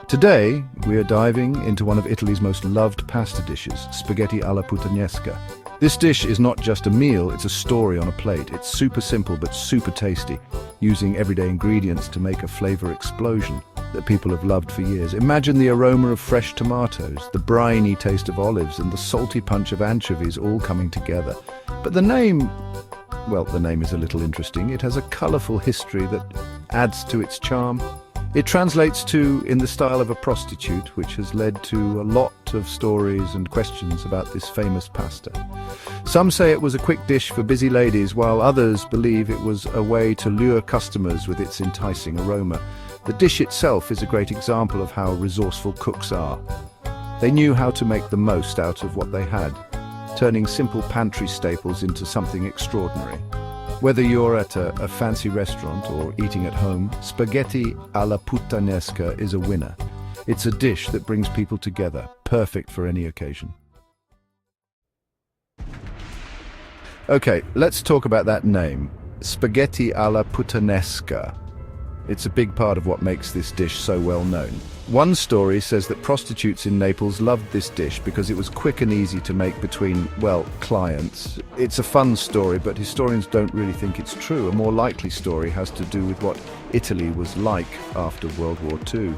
Today, we are diving into one of Italy's most loved pasta dishes, spaghetti alla Puttanesca. This dish is not just a meal, it's a story on a plate. It's super simple but super tasty, using everyday ingredients to make a flavor explosion that people have loved for years. Imagine the aroma of fresh tomatoes, the briny taste of olives, and the salty punch of anchovies all coming together. But the name, well, the name is a little interesting. It has a colorful history that adds to its charm. It translates to in the style of a prostitute, which has led to a lot of stories and questions about this famous pasta. Some say it was a quick dish for busy ladies, while others believe it was a way to lure customers with its enticing aroma. The dish itself is a great example of how resourceful cooks are. They knew how to make the most out of what they had, turning simple pantry staples into something extraordinary. Whether you're at a fancy restaurant or eating at home, spaghetti alla Puttanesca is a winner. It's a dish that brings people together, perfect for any occasion. Okay, let's talk about that name, spaghetti alla Puttanesca. It's a big part of what makes this dish so well known. One story says that prostitutes in Naples loved this dish because it was quick and easy to make between, well, clients. It's a fun story, but historians don't really think it's true. A more likely story has to do with what Italy was like after World War II.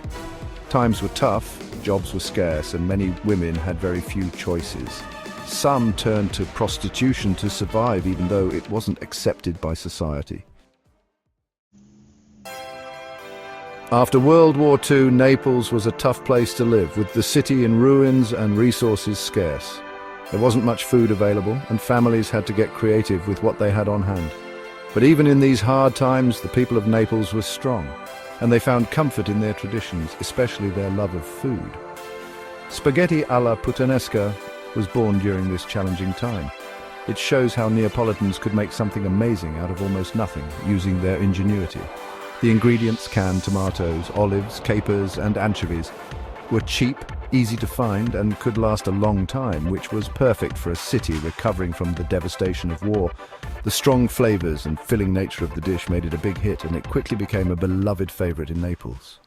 Times were tough, jobs were scarce, and many women had very few choices. Some turned to prostitution to survive, even though it wasn't accepted by society. After World War II, Naples was a tough place to live, with the city in ruins and resources scarce. There wasn't much food available, and families had to get creative with what they had on hand. But even in these hard times, the people of Naples were strong, and they found comfort in their traditions, especially their love of food. Spaghetti alla Puttanesca was born during this challenging time. It shows how Neapolitans could make something amazing out of almost nothing, using their ingenuity. The ingredients, canned tomatoes, olives, capers, and anchovies, were cheap, easy to find, and could last a long time, which was perfect for a city recovering from the devastation of war. The strong flavors and filling nature of the dish made it a big hit, and it quickly became a beloved favorite in Naples.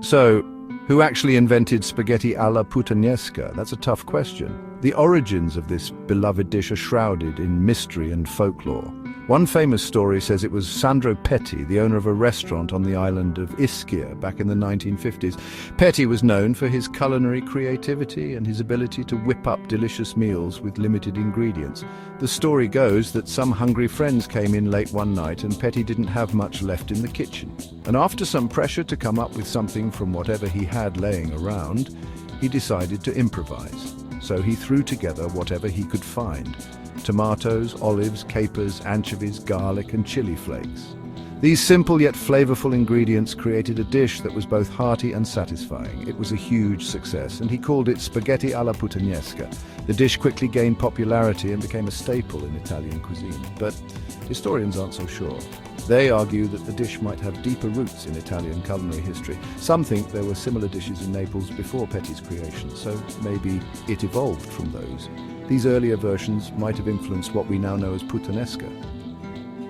So, who actually invented spaghetti alla Puttanesca? That's a tough question. The origins of this beloved dish are shrouded in mystery and folklore. One famous story says it was Sandro Petti, the owner of a restaurant on the island of Ischia back in the 1950s. Petti was known for his culinary creativity and his ability to whip up delicious meals with limited ingredients. The story goes that some hungry friends came in late one night and Petti didn't have much left in the kitchen. And after some pressure to come up with something from whatever he had laying around, he decided to improvise. So he threw together whatever he could find: tomatoes, olives, capers, anchovies, garlic, and chili flakes. These simple yet flavorful ingredients created a dish that was both hearty and satisfying. It was a huge success, and he called it spaghetti alla Puttanesca. The dish quickly gained popularity and became a staple in Italian cuisine. But historians aren't so sure. They argue that the dish might have deeper roots in Italian culinary history. Some think there were similar dishes in Naples before Petti's creation, so maybe it evolved from those. These earlier versions might have influenced what we now know as Puttanesca.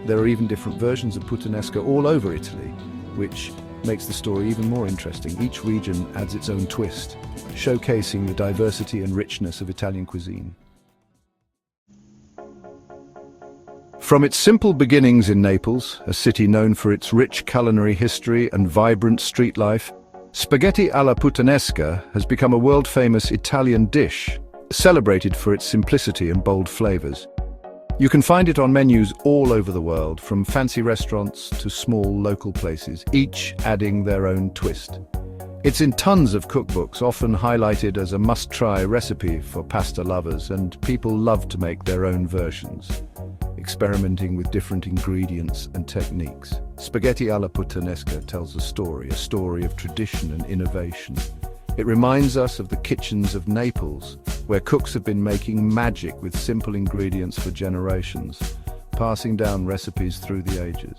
There are even different versions of Puttanesca all over Italy, which makes the story even more interesting. Each region adds its own twist, showcasing the diversity and richness of Italian cuisine. From its simple beginnings in Naples, a city known for its rich culinary history and vibrant street life, spaghetti alla Puttanesca has become a world-famous Italian dish, celebrated for its simplicity and bold flavors. You can find it on menus all over the world, from fancy restaurants to small local places, each adding their own twist. It's in tons of cookbooks, often highlighted as a must-try recipe for pasta lovers, and people love to make their own versions, experimenting with different ingredients and techniques. Spaghetti alla Puttanesca tells a story of tradition and innovation. It reminds us of the kitchens of Naples, where cooks have been making magic with simple ingredients for generations, passing down recipes through the ages.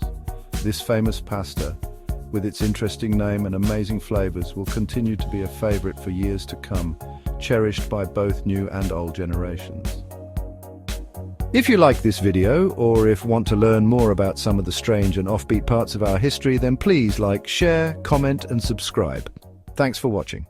This famous pasta, with its interesting name and amazing flavors, will continue to be a favorite for years to come, cherished by both new and old generations. If you like this video, or if want to learn more about some of the strange and offbeat parts of our history, then please like, share, comment, and subscribe. Thanks for watching.